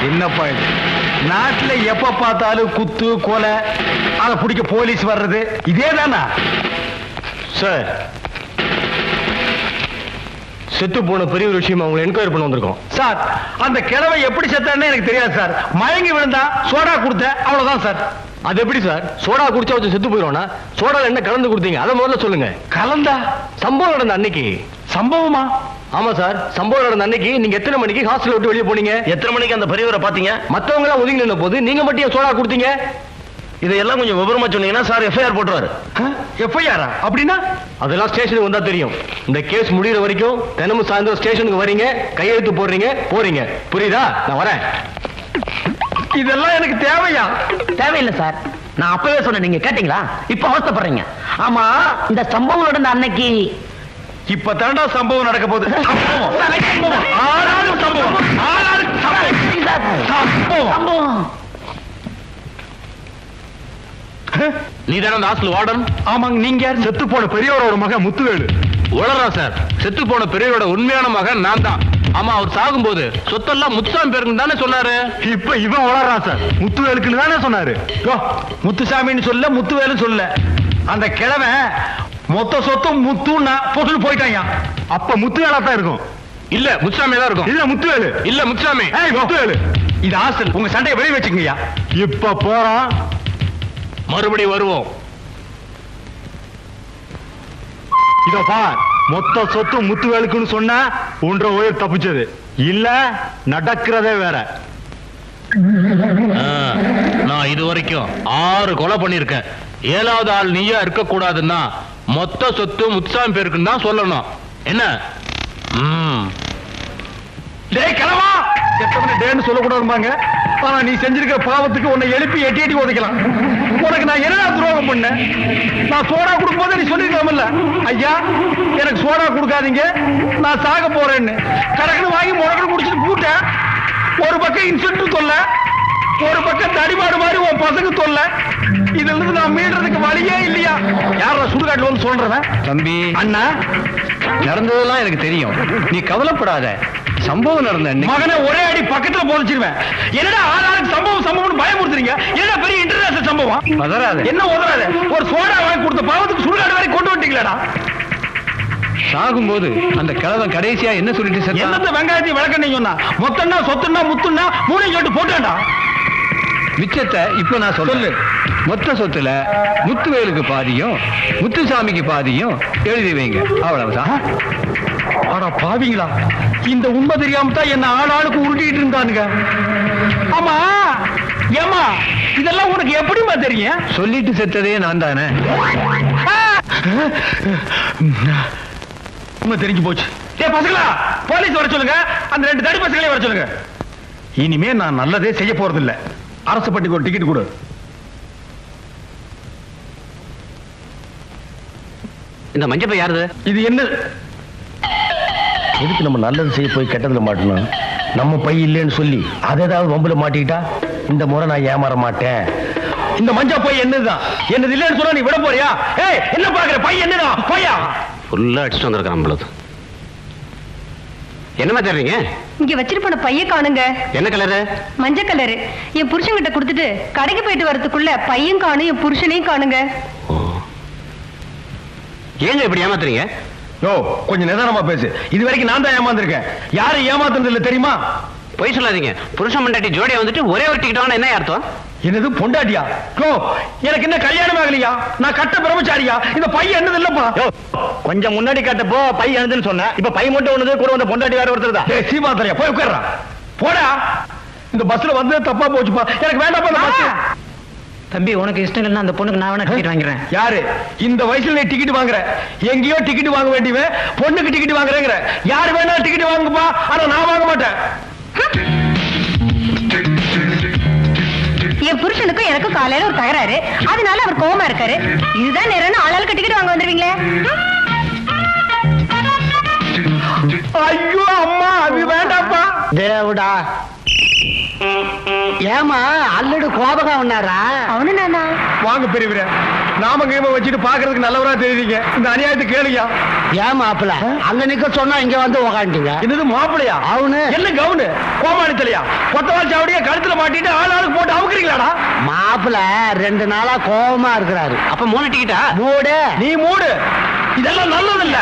என்னப்பா இது? நாட்டுல எப்ப பார்த்தாலும் குத்து கொலை, அதை பிடிக்க போலீஸ் வர்றது இதேதானா சார்? செத்து போன பெரிய ஒரு விஷயம் அவங்களை என்கொயரி பண்ண வந்திருக்கோம் சார். அந்த கிழவை எப்படி செத்தான்னு எனக்கு தெரியாது சார். மயங்கி விழுந்தா சோடா கொடுத்த, அவ்வளவுதான் சார். அது எப்படி சார்? சோடா குடிச்சா வச்சு செத்து போயிடுவானா? சோடால என்ன கலந்து கொடுத்தீங்க அதை முதல்ல சொல்லுங்க. கலந்தா? சம்பவம் நடந்த அன்னைக்கு. சம்பவமா? ஆமா சார், சம்பவம் நடந்த அன்னைக்கு நீங்க எத்தனை மணிக்கு ஹாஸ்டல் விட்டு வெளியே போனீங்க? எத்தனை மணிக்கு அந்த பெரியவரை பாத்தீங்க? மத்தவங்க எல்லாம் ஒதுங்கி நின்ன போது நீங்க மட்டும் ஏன் சோடா கொடுத்தீங்க? இதையெல்லாம் கொஞ்சம் விவரமா சொன்னீங்கன்னா சார் எஃப்ஐஆர் போட்டுருவாரு. எஃப்ஐஆரா? அப்படின்னா அதெல்லாம் ஸ்டேஷனுக்கு வந்தா தெரியும். இந்த கேஸ் முடிகிற வரைக்கும் தினமும் சாயந்தரம் ஸ்டேஷனுக்கு வரீங்க, கையெழுத்து போடுறீங்க, போறீங்க. புரியுதா? நான் வரேன். இதெல்லாம் எனக்கு தேவையா? தேவையில்லை சார். நான் அப்பவே சொன்னேன், நீங்க கேட்டீங்களா? இப்ப அவஸ்தைப்படுறீங்க. ஆமா, இந்த சம்பவம் நடந்த அன்னைக்கு இப்ப தாண்டா சம்பவம் நடக்க போகுது. ஆளாளுக்கு சம்பவம், ஆளாளுக்கு சம்பவம். சம்பவம். நீ தானே அந்த ஹாஸ்டல் வார்டன்? ஆமாங்க. நீங்க யார்? செத்து போன பெரியவரோட மகன் முத்துவேலு. உளறா சார்? செத்து போன பெரியவரோட உண்மையான மகன் நான் தான். ஆமா, அவர் சாகும்போது சொத்தெல்லாம் முத்துசாமி பேருக்கு தானே சொன்னாரு. இப்ப இவன் வளர்றான் சார். முத்துவேலுக்குன்னு தானே சொன்னாரு. முத்துசாமின்னு சொல்ல, முத்துவேலு சொல்ல. அந்த கிழமை மொத்த சொத்தும் முத்துன்னா பொசுன்னு போயிட்டாங்க. அப்ப முத்துவேலா தான் இருக்கும். இல்ல முத்துசாமி தான் இருக்கும். இல்ல முத்துவேலு. இல்ல முத்துசாமி. முத்துவேலு. இது ஹாஸ்டல். உங்க சண்டையை வெளியே வச்சுக்கங்கய்யா. இப்ப போறோம், மறுபடியும் வருவோம். இதோ பார், மொத்த சொத்து முத்துவேலுக்குன்னு சொன்னா 1.5 உயிர் தப்பிச்சது. இல்ல நடக்கிறதே வேற. நான் இது வரைக்கும் 6 கொலை பண்ணிருக்கேன். 7வது ஆள் நீயா இருக்க கூடாதுன்னா மொத்த சொத்து முத்துசாமி பேருக்குன்னு தான் சொல்லணும். என்ன? டேய் கிழவா, எத்தனை டேன்னு சொல்லக்கூடாதுமாங்க. ஆனா நீ செஞ்சிருக்கிற பாவத்துக்கு உன்னை எழுப்பி எட்டி எட்டி உதைக்கலாம். உனக்கு நான் என்ன துரோகம் பண்ணேன்? நான் சோடா கொடுக்கும் போது நீ சொல்லிருக்கலாம்ல, ஐயா எனக்கு சோடா கொடுக்காதீங்க, நான் சாக போறேன்னு. கணக்குன்னு வாங்கி முடக்கணும் குடிச்சிட்டு பூட்டேன். ஒரு பக்கம் இன்சென்ட் தொல்ல, ஒரு பக்கம் தடிபாடு மாதிரி உன் பசங்க தொல்ல. இதுல இருந்து நான் மீள்றதுக்கு வழியே இல்லையா? யார சுடுகாட்டுல வந்து சொல்றவன்? தம்பி, அண்ணா, நடந்ததெல்லாம் எனக்கு தெரியும், நீ கவலைப்படாத. சம்பவம் நடந்த மகனை ஒரே அடி பக்கத்துல போதிச்சிருவேன். என்னடா ஆளாளுக்கு சம்பவம் சம்பவம் பயமுறுத்துறீங்க? என்ன பெரிய இன்டர்நேஷனல் சம்பவம்? பதறாத. என்ன உதறாத? ஒரு சோடா வாங்கி கொடுத்த பாவத்துக்கு சுடுகாடு வரை கொண்டு வந்துட்டீங்களாடா. சாகும்போது அந்த கிழவன் கடைசியா என்ன சொல்லிட்டு என்னத்த வெங்காயத்தையும் விளக்கணும் சொன்னா? மொத்தம்னா சொத்துன்னா முத்துன்னா மூணையும் சொல்லிட்டு போட்டான்டா. மிச்சத்தை இப்ப நான் சொல்லு. மொத்த சொத்துல முத்துவேலுக்கு பாதியும் முத்துசாமிக்கு பாதியும் எழுதி வைங்க, அவ்வளவுதான். ஆனா பாவீங்களா, இந்த உண்மை தெரியாம தான் என்ன ஆளாளுக்கு உருட்டிட்டு இருந்தானுங்க. ஆமா ஏமா, இதெல்லாம் உனக்கு எப்படிமா தெரியும்? சொல்லிட்டு செத்ததே நான் தானே. உண்மை தெரிஞ்சு போச்சு. ஏ பசங்களா, போலீஸ் வர சொல்லுங்க. அந்த 2 தடி பசங்களே வர சொல்லுங்க. இனிமே நான் நல்லதே செய்ய போறதில்ல. அரசு பட்டிக்கு ஒரு டிக்கெட் கொடு. இந்த மஞ்சப்பை யாருது? இது என்ன? எதுக்கு நம்ம நல்லது செய்ய போய் கெட்டதுல மாட்டணும்? நம்ம பை இல்லைன்னு சொல்லி அதை ஏதாவது வம்புல மாட்டிக்கிட்டா இந்த முறை நான் ஏமாற மாட்டேன். இந்த மஞ்சா போய் என்னதுதான்? என்னது இல்லைன்னு சொன்னா நீ விட போறியா? ஏய், என்ன பாக்குற? பை என்னதான்? போயா ஃபுல்லா அடிச்சுட்டு வந்திருக்கான் பொழுது. என்னமா தர்றீங்க? இங்க வச்சிட்டு போன பைய காணுங்க. என்ன கலரு? மஞ்சள் கலரு. என் புருஷன்கிட்ட கொடுத்துட்டு கடைக்கு போயிட்டு வரதுக்குள்ள பையன் காணும், என் புருஷனையும் காணுங்க. ஏங்க இப்படி ஏமாத்துறீங்க? யோ, கொஞ்சம் நிதானமா பேசு. இது வரைக்கும் நான் தான் ஏமாந்துருக்கேன். யாரும் ஏமாத்துறது இல்ல தெரியுமா? பொய் சொல்லாதீங்க. புருஷன் பொண்டாட்டி ஜோடியா வந்துட்டு ஒரே ஒரு டிக்கெட் வாங்கினா என்ன அர்த்தம்? என்னது பொண்டாட்டியா? யோ, எனக்கு என்ன கல்யாணம் ஆகலையா? நான் கட்ட பிரம்மச்சாரியா? இந்த பையன் என்னது இல்லப்பா. கொஞ்சம் முன்னாடி கேட்டப்போ பை என்னதுன்னு சொன்ன, இப்ப பை மட்டும் ஒண்ணுது, கூட வந்த பொண்டாட்டி வேற ஒருத்தர் தான். ஏய் சீமாத்தரையா, போய் உட்கார்றா. போடா. இந்த பஸ்ல வந்து தப்பா போச்சுப்பா. எனக்கு வேண்டாப்பா இந்த பஸ். தம்பி, உனக்கு இஷ்டம் இல்லைன்னா அந்த பொண்ணுக்கு நான் வேணா டிக்கெட் வாங்கிறேன். யாரு இந்த வயசுல நீ டிக்கெட் வாங்குற? எங்கேயோ டிக்கெட் வாங்க வேண்டியவன் பொண்ணுக்கு டிக்கெட் வாங்குறேங்கிற. யாரு வேணா டிக்கெட் வாங்குப்பா, ஆனா நான் வாங்க மாட்டேன். என் புருஷனுக்கும் எனக்கும் காலையில ஒரு தகராறு, அதனால அவர் கோவமா இருக்காரு. இதுதான் நேரம் ஆளாளுக்கு டிக்கெட் வாங்க வந்துருவீங்களே. ஐயோ அம்மா, அது வேண்டாப்பா. தேவடா, ஏமா அல்லடு கோபகம் உன்னாரா? அவனு நானா? வாங்க பெரியவரே. நாம கைம வச்சுட்டு பாக்குறதுக்கு நல்லவரா தெரியுறீங்க. இந்த அநியாயத்தை கேளுங்க. ஏன் மாப்பிள அங்க நிக்க சொன்னா இங்க வந்து உக்காண்டிங்க? என்னது மாப்பிளையா? அவனு என்ன கவுனு கோமாளி தலையா? கொத்தவால் சாவடியா கழுத்துல மாட்டிட்டு ஆளுக்கு போட்டு அமுக்குறீங்களாடா? மாப்பிள 2 நாளா கோவமா இருக்கிறாரு. அப்ப மூணு டிக்கெட்டா? மூடு. நீ மூடு. இதெல்லாம் நல்லது இல்ல.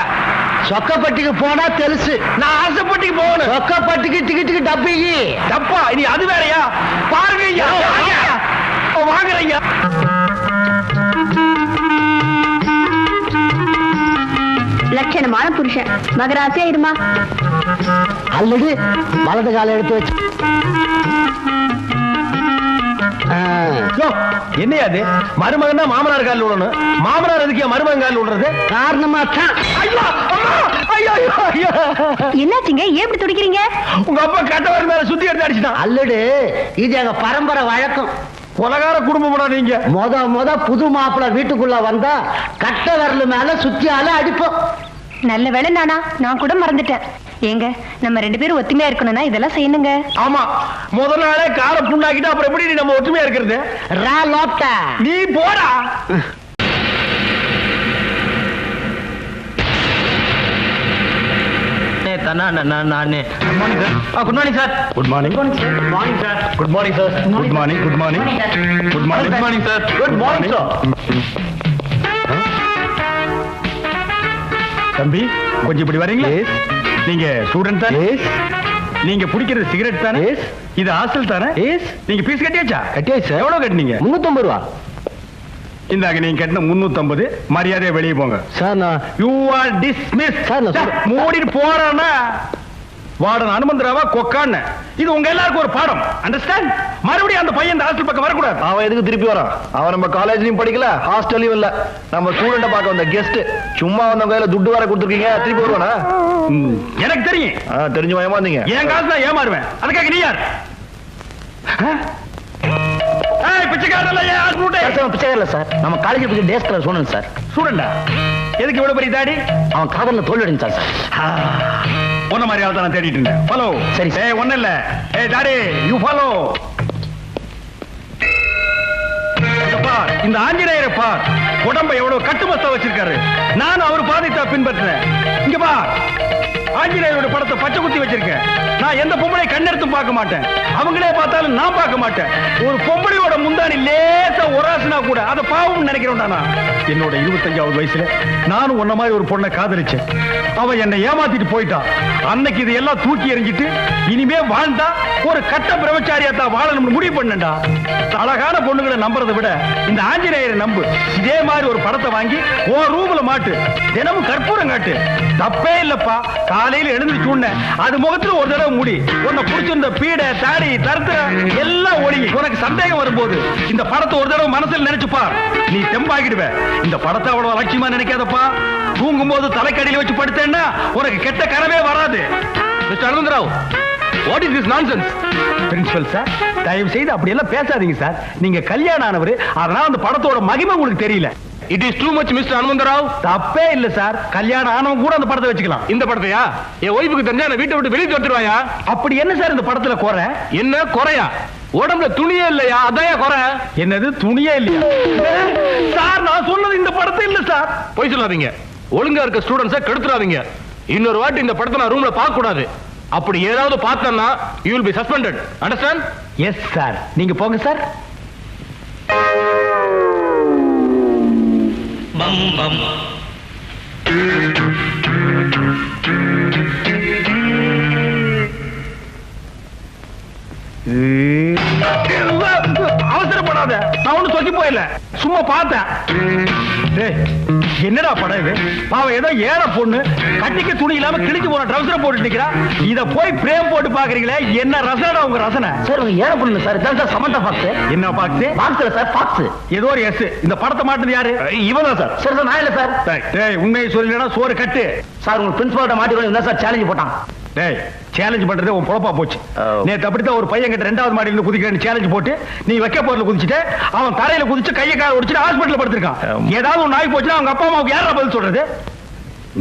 சொக்கப்பட்டிக்கு போனா தெலுசு. நான் ஆசைப்பட்டிக்கு போகணும். சொக்கப்பட்டிக்கு டிக்கெட்டுக்கு டப்பிக்கு தப்பா இனி அது வேறயா? பாருங்க ஐயா. வாங்குறீங்க. லட்சணமான புருஷன் மகராசியா இருமா. அல்லது வலது கால எடுத்து வச்சு என்னையா அது? மருமகன் தான் மாமனார் காலில் விடணும். மாமனார் எதுக்கு மருமகன் காலில் விடுறது? காரணமா தான். ஐயோ அம்மா! ஐயோ ஐயோ ஐயோ! என்னாச்சுங்க? ஏன் இப்படி துடிக்கிறீங்க? உங்க அப்பா கட்டவர் மேல சுத்தி எடுத்து அடிச்சுட்டான். அல்லடு இது எங்க பரம்பரை வழக்கம். கொலகார குடும்பம்டா நீங்க. முத புது மாப்பிள வீட்டுக்குள்ள வந்தா கட்ட விரல் மேல சுத்தியால அடிப்போம். நல்ல வேளை நானா, நான் கூட மறந்துட்டேன். ஏங்க நம்ம 2 பேரும் ஒத்துமையா இருக்கணும்னா இதெல்லாம் செய்யணுங்க. ஆமா, முதல் நாளே காரை புண்ணாக்கிட்டு அப்புறம் எப்படி நம்ம ஒற்றுமையா இருக்கிறது? ரா லோட்டா நீ போடா. Good morning sir. Good morning. Good morning sir. Good morning sir. Good morning. Good morning. Good morning. Good morning sir. Good morning sir. தம்பி கொஞ்சம் இப்படி வரீங்களா? நீங்க ஸ்டூடெண்ட் தானே? நீங்க குடிக்கிறது சிகரெட் தானே? இது ஹாஸ்டல் தானே? நீங்க ஃபீஸ் கட்டியாச்சா? கட்டியாச்சு. எவ்வளவு கட்டினீங்க? 350 ரூபா. இந்தாங்க நீங்க கட்டின 350. மரியாதையா வெளியே போங்க. சார் நான் யூ ஆர் டிஸ்மிஸ். சார், நான் மூடிட்டு போறானா? வார்டன் அனுமந்தராவா கொக்கான்னு. இது உங்க எல்லாருக்கும் ஒரு பாடம். அண்டர்ஸ்டாண்ட்? மறுபடியும் அந்த பையன் இந்த ஹாஸ்டல் பக்கம் வரக்கூடாது. அவன் எதுக்கு திருப்பி வரான்? அவன் நம்ம காலேஜ்லயும் படிக்கல, ஹாஸ்டல்லையும் இல்ல. நம்ம ஸ்டூடெண்ட பார்க்க வந்த கெஸ்ட். சும்மா வந்த கையில துட்டு வர கொடுத்துருக்கீங்க, திருப்பி வருவானா? எனக்கு தெரியும். தெரிஞ்சு ஏமாந்தீங்க. என் காசு நான் ஏமாறுவேன். அதுக்காக நீ யார்? பிச்சைக்காரன் பிச்சைக்காரல சார். நம்ம காலேஜ் பத்தி டேஸ் கலர் சொன்னேன் சார். ஸ்டூடெண்டா? எதுக்கு இவ்வளவு பெரிய தாடி? அவன் காதல்ல தோல்வி அடைஞ்சான் சார். ஒன்ன மாதிரி ஆள் தான் நான் தேடிட்டு இருந்தேன். ஃபாலோ. சரி. ஒண்ணு இல்ல. தாடி யூ ஃபாலோ. இந்த ஆஞ்சநேயரை பார். உடம்ப எவ்வளவு கட்டுமஸ்தா வச்சிருக்காரு. நானும் அவர் பாதைத்தா பின்பற்றினேன். இங்க பார், ஆஞ்சநேயரோட படத்தை பச்சை குத்தி வச்சிருக்கேன். நான் எந்த பொம்பளை கண்ணெடுத்தும் பார்க்க மாட்டேன். அவங்களே பார்த்தாலும் நான் பார்க்க மாட்டேன். ஒரு பொம்பளையோட முந்தானி லேசா ஒராசுனா கூட அதை பாவம் நினைக்கிறோம்டா. என்னோட 25வது வயசுல நானும் உன்ன மாதிரி ஒரு பொண்ணை காதலிச்சேன். அவன் என்னை ஏமாத்திட்டு போயிட்டான். அன்னைக்கு இதையெல்லாம் தூக்கி எறிஞ்சிட்டு இனிமே வாழ்ந்தா ஒரு கட்ட பிரம்மச்சாரியாத்தா வாழணும்னு முடிவு பண்ணேன்டா. அழகான பொண்ணுகளை நம்புறதை விட இந்த ஆஞ்சநேயரை நம்பு. இதே மாதிரி ஒரு படத்தை வாங்கி உன் ரூம்ல மாட்டு. தினமும் கற்பூரம் காட்டு. தப்பே இல்லப்பா. காலையில எழுந்துச்சு உடனே அது முகத்துல ஒரு தடவை முடி. உன்னை புடிச்சிருந்த பீடை தாடி தருத்திர எல்லாம் ஒழுங்கி. உனக்கு சந்தேகம் வரும்போது இந்த படத்தை ஒரு தடவை மனசுல நினைச்சுப்பா. நீ தெம்பாகிடுவ. இந்த படத்தை அவ்வளவு லட்சியமா நினைக்காதப்பா. தூங்கும் போது தலைக்கடியில வச்சு படுத்தேன்னா உனக்கு கெட்ட கனவே வராது. Mister Anantharao, what is this nonsense? Principal sir, தயவு செய்து அப்படி எல்லாம் பேசாதீங்க சார். நீங்க கல்யாணம் ஆனவர், அதனால அந்த படத்தோட மகிமை உங்களுக்கு தெரியல. It is too much mister Hanumantharao. தப்பே இல்ல சார். கல்யாணம் ஆனவங்க கூட அந்த படத்தை வச்சுக்கலாம். இந்த படத்தையா? என் ஒய்ஃபுக்கு தெரிஞ்சா நான் வீட்டை விட்டு வெளியே வந்துருவாயா? அப்படி என்ன சார் இந்த படத்துல குறை? என்ன குறையா? உடம்புல துணியே இல்லையா? அதான் குறை. என்னது துணியே இல்லையா? சார் நான் சொன்னது இந்த படத்தை இல்ல சார். போய் சொல்லாதீங்க. ஒழுங்கா இருக்க ஸ்டூடெண்ட்ஸை கெடுத்துறாதீங்க. இன்னொரு வாட்டி இந்த படத்தை நான் ரூம்ல பார்க்க கூடாது. அப்படி ஏதாவது பார்த்தேன்னா you will be suspended. Understand? Yes sir. நீங்க போங்க சார். பம் பம். அவசரப்படாத. நான் ஒண்ணு சொல்லி போயில, சும்மா பார்த்தேன். என்னடா படம் இது? பாவம் ஏதோ ஏழை பொண்ணு கட்டிக்க துணி இல்லாம கிழிச்சு போன ட்ரவுசரை போட்டு நிக்கிறா. இத போய் பிரேம் போட்டு பாக்குறீங்களே, என்ன ரசனடா உங்க ரசனை? சார் உங்க ஏழை பொண்ணு சார். இதான் சார் சமந்தா பாக்ஸ். என்ன பாக்ஸ்? பாக்ஸ்ல சார் பாக்ஸ். ஏதோ ஒரு எஸ். இந்த படத்தை மாட்டுது யாரு? இவன் தான் சார். சார் நான் இல்ல சார். டேய் உண்மையை சொல்லலனா சோறு கட்டு. சார் உங்க பிரின்சிபால்ட்ட மாட்டிக்கணும் தான் சார் சேலஞ்ச் போட்டான். டேய் சேலஞ்ச் பண்றதே உன் பொழப்பா போச்சு. நேத்து அப்படித்தான் ஒரு பையன் கிட்ட 2வது மாடியில இருந்து குதிக்கிறேன்னு சேலஞ்ச் போட்டு நீ வைக்க போறதுல குதிச்சுட்டு அவன் தரையில குதிச்சு கையை கால ஒடிச்சிட்டு ஹாஸ்பிடல்ல படுத்திருக்கான். ஏதாவது ஒரு நாய் போச்சுன்னா அவங்க அப்பா அம்மாவுக்கு யாரா பதில் சொல்றது?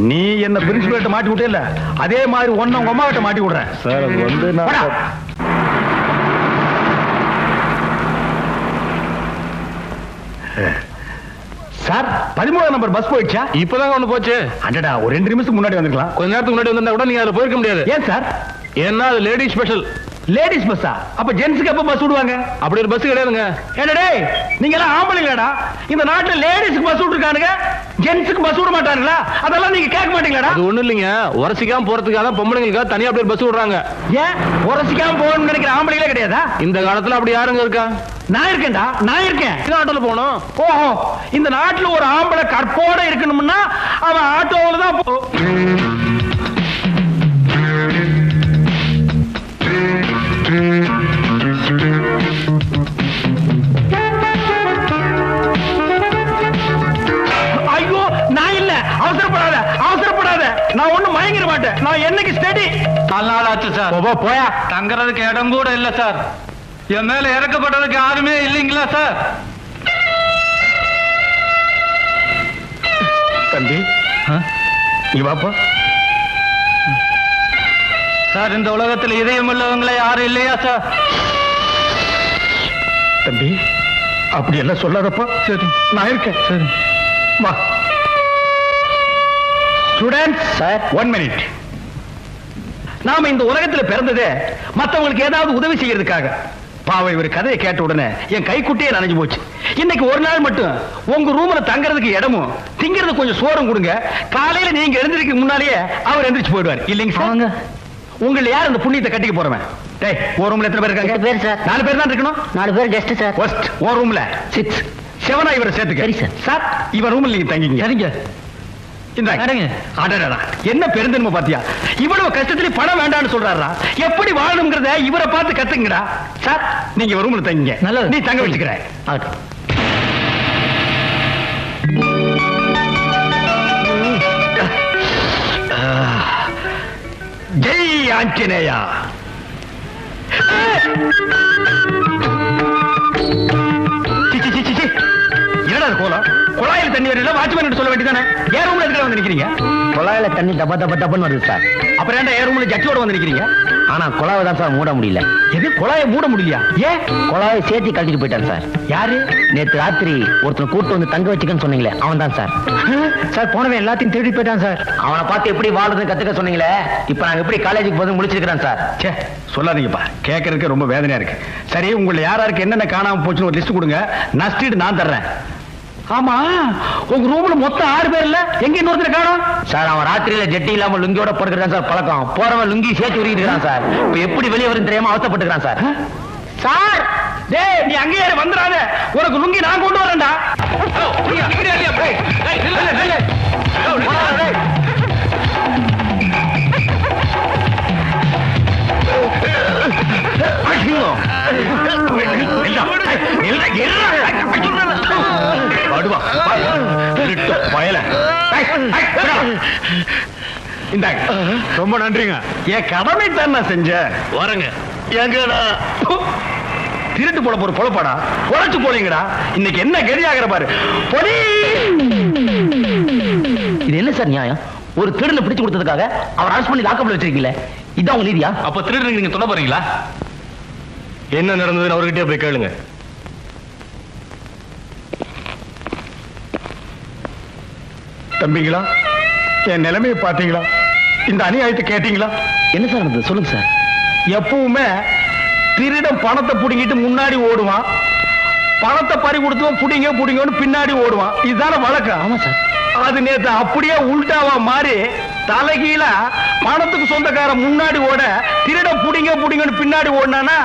நீ என்ன பிரின்சிபல்ட்ட மாட்டி விட்டே இல்ல, அதே மாதிரி ஒன்னு உங்க அம்மா கிட்ட மாட்டி விடுறேன் சார். அது வந்து நான் சார் 13 நம்பர் பஸ் போயிடுச்சா? இப்பதாங்க ஒண்ணு போச்சு. அடடா, ஒரு 2 நிமிஷத்துக்கு முன்னாடி வந்திருக்கலாம். கொஞ்ச நேரத்துக்கு முன்னாடி வந்திருந்தா கூட நீங்க அதுல போயிருக்க முடியாது. ஏன் சார்? ஏன்னா அது லேடி ஸ்பெஷல். லேடிஸ் பஸ்ஸா? அப்ப ஜென்ஸுக்கு எப்ப பஸ் விடுவாங்க? அப்படி ஒரு பஸ் கிடையாதுங்க. என்னடே, நீங்க எல்லாம் ஆம்பளைங்களாடா? இந்த நாட்டுல லேடிஸ்க்கு பஸ் விட்டுருக்கானுங்க, ஜென்ஸுக்கு பஸ் விட மாட்டாங்களா? அதெல்லாம் நீங்க கேட்க மாட்டீங்களாடா? அது ஒண்ணு இல்லைங்க, உரசிக்காம போறதுக்காக தான் பொம்பளைங்களுக்காக தனியா அப்படியே பஸ் விடுறாங்க. ஏன் உரசிக்காம போகணும்னு நினைக்கிற ஆம்பளைங்களே கிடையாதா? இந்த காலத்துல அப்படி யாருங்க இருக்கா? நான் இருக்கேன்டா, நான் இருக்கேன். இந்த ஆட்டோல போகணும். ஓஹோ, இந்த நாட்டுல ஒரு ஆம்பளை கற்போட இருக்கணும்னா அவன் ஆட்டோவில் தான் ஐயோ, நான் இல்ல. அவசரப்படாத, அவசரப்படாத. நான் ஒண்ணும் மயங்கிட மாட்டேன். நான் என்னைக்கு ஸ்டடி. 4 நாள் ஆச்சு சார். போயா. தங்கறதுக்கு இடம் கூட இல்ல சார். என் மேல இறக்கப்பட்டதுக்கு யாருமே இல்லைங்களா சார்? தம்பி, நீ வாப்பா. சார், இந்த உலகத்துல இதயம் உள்ளவங்களே யாரும் இல்லையா சார்? தம்பி, அப்படி எல்லாம் சொல்லாதப்பா. சரி, நான் இருக்கேன். சரி, வா. Students sir, 1 minute. நாம இந்த உலகத்துல பிறந்ததே மத்தவங்களுக்கு ஏதாவது உதவி செய்யறதுக்காக. பாவை ஒரு கதையை கேட்ட உடனே என் கைக்குட்டியே நனைஞ்சு போச்சு. இன்னைக்கு ஒரு நாள் மட்டும் உங்க ரூம்ல தங்கறதுக்கு இடமும் திங்கிறதுக்கு கொஞ்சம் சோறும் கொடுங்க. காலையில நீங்க எழுந்திருக்க முன்னாலேயே அவர் எந்திரிச்சு போயிடுவார். இல்லைங்க சார்? உங்களை யார் அந்த புண்ணியத்தை கட்டிக்க போறவன்? டேய், ஒரு ரூம்ல எத்தனை பேர் இருக்காங்க? 8 பேர் சார். 4 பேர் தான் இருக்கணும். 4 பேர் கெஸ்ட் சார். ஃபர்ஸ்ட் ஒரு ரூம்ல 6 7 இவரை சேர்த்துக்க. சரி சார். சார், இவர் ரூம்ல நீங்க தங்கிங்க. சரிங்க. இந்தாங்க. அடடடா, என்ன பெருந்தன்மை பாத்தியா? இவ்வளவு கஷ்டத்துல பணம் வேண்டாம்னு சொல்றாரா? எப்படி வாழணும்ங்கறத இவரை பார்த்து கத்துங்கடா. சார், நீங்க ஒரு ரூம்ல தங்கிங்க. நல்லது. நீ தங்க வச்சுக்கிறேன். ஜெய் ஆஞ்சநேயா. என்னடா கோலம்? குழாயில் தண்ணி வரல, வாட்ச்மேன் சொல்ல வேண்டியதானே? ஏன் ரூம்ல எதுக்கு வந்து நிக்கிறீங்க? குழாயில தண்ணி டப்பா டப்பா டப்பான்னு வருது சார். அப்புறம் ஏன்டா ஏன் ரூம்ல ஜட்டியோட வந்து நிக்கிறீங்க? ஆனா குழாவை தான் சார் மூட முடியல. எது, குழாயை மூட முடியலையா? ஏன்? குழாவை சேர்த்து கழட்டிட்டு போயிட்டான் சார். யாரு? நேத்து ராத்திரி ஒருத்தன் கூட்டு வந்து தங்க வச்சுக்கன்னு சொன்னீங்களே, அவன் தான் சார். சார், போனவன் எல்லாத்தையும் திருடி போயிட்டான் சார். அவனை பார்த்து எப்படி வாழுதுன்னு கத்துக்க சொன்னீங்களே, இப்ப நாங்க எப்படி காலேஜுக்கு போது முடிச்சிருக்கிறேன் சார். சே, சொல்லாதீங்கப்பா, கேட்கறதுக்கு ரொம்ப வேதனையா இருக்கு. சரி, உங்களை யாராருக்கு என்னென்ன காணாம போச்சுன்னு ஒரு லிஸ்ட் கொடுங்க. நஷ்டீடு நான் தர்றேன். ஆமா, உங்க ரூம்ல மொத்தம் 6 பேர் இல்ல, எங்க இன்னொருத்தர் காணோம்? சார், அவன் ராத்திரியில ஜெட்டி இல்லாம லுங்கியோட படுக்கிறான் சார். பழக்கம் போறவன் லுங்கி சேர்த்து உருகிட்டு சார். இப்ப எப்படி வெளியே வரும் தெரியாம அவசப்பட்டுக்கிறான் சார். சார், டேய், நீ அங்கேயே வந்துடாத. உனக்கு லுங்கி நான் கொண்டு வரேன்டா. ரொம்ப நன்றிங்க. என் கடமை தான் நான் செஞ்சேன். வரங்க. எங்கடா திருட்டு போட போற பொழப்பாடா? பொழைச்சு போறீங்கடா. இன்னைக்கு என்ன கதியாகிற பாரு. பொடி. இது என்ன சார் நியாயம்? ஒரு திருடனை பிடிச்சு கொடுத்ததுக்காக அவர் அரெஸ்ட் பண்ணி லாக்கப்ல வச்சிருக்கீங்களே, இதான் உங்க நீதியா? அப்ப திருடுறீங்க, நீங்க சொல்ல போறீங்களா? என்ன நடந்ததுன்னு அவர்கிட்டயே போய் கேளுங்க. தம்பிங்களா, என் நிலைமையை பாத்தீங்களா? இந்த அநியாயத்தை கேட்டீங்களா? என்ன சார் நடந்தது சொல்லுங்க சார். எப்பவுமே திருடன் பணத்தை புடிங்கிட்டு முன்னாடி ஓடுவான், பணத்தை பறி கொடுத்தவன் புடிங்க புடிங்கன்னு பின்னாடி ஓடுவான். இதுதான வழக்கம். ஆமா சார். அது நேத்து அப்படியே உல்டாவா மாறி தலைகீழ பணத்துக்கு சொந்தக்காரன் முன்னாடி ஓட, திருடன் புடிங்க புடிங்கன்னு பின்னாடி ஓடினானா,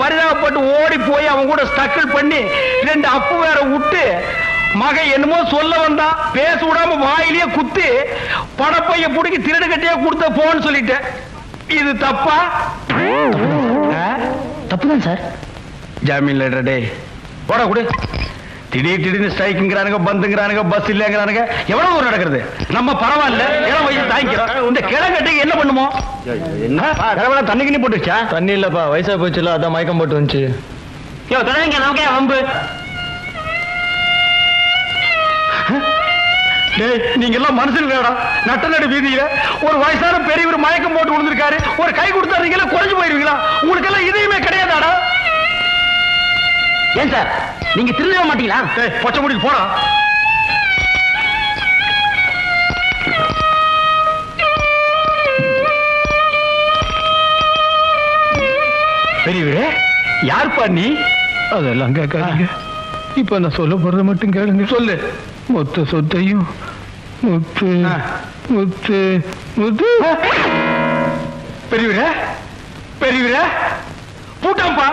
பரிதாபப்பட்டு ஓடி போய் அவன் கூட ஸ்டக்கிள் பண்ணி 2 அப்பு வேற விட்டு, மகன் என்னமோ சொல்ல வந்தான், பேச விடாம வாயிலேயே குத்தி பணப்பைய புடிக்கி திருடு கட்டியே கொடுத்த போன்னு சொல்லிட்டேன். இது தப்பா? தப்புதான் சார். ஜாமீன் லெட்டர் டே போட கொடு. திடீர்னு ஸ்ட்ரைக்குங்கிறானுங்க, பந்துங்கிறானுங்க, பஸ் இல்லங்கிறானுங்க. எவ்வளவு தூரம் நடக்கிறது? நம்ம பரவாயில்ல, இளம் வயசு தாங்கிக்கிறோம். இந்த கிழங்கட்டுக்கு என்ன பண்ணுமோ? என்ன தண்ணி கிண்ணி போட்டுச்சா? தண்ணி இல்லப்பா, வயசா போச்சுல, அதான் மயக்கம் போட்டு வந்துச்சு. நமக்கே வம்பு. நீங்க எல்லாம் மனுஷன்களா? நட்ட நடு வீதியில ஒரு வயசான பெரியவர் மயக்கம் போட்டு விழுந்திருக்காரு. ஒரு கை கொடுத்தாருங்களா, குறைஞ்சு போயிருவீங்களா? உங்களுக்கு எல்லாம் இதையுமே கிடையாதாடா? ஏன் சார், நீங்க திரும்ப மாட்டீங்களா? பொச்ச முடிக்கு போடா. பெரியவரே யார்ப்பா நீ? அதெல்லாம் கேட்காதீங்க. இப்ப நான் சொல்ல போறத மட்டும் கேளுங்க. சொல்லு. மொத்த சொத்தையும் முத்து முத்து முத்து. பெரியவரே பெரியவரே பூட்டாம்பா.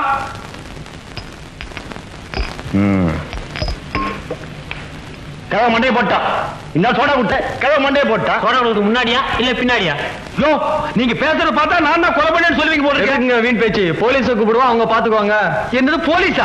கிழவன் மண்டையை போட்டான். இந்த சோடா விட்ட கிழவன் மண்டையை போட்டான். சோடா கொடுக்கு முன்னாடியா இல்ல பின்னாடியா? யோ நீங்க பேசுறத பார்த்தா நான் தான் கொலை பண்ணேன்னு சொல்லுவீங்க போல இருக்கு. வீண் பேச்சு. போலீஸை கூப்பிடுவோம், அவங்க பாத்துக்குவாங்க. என்னது போலீஸா?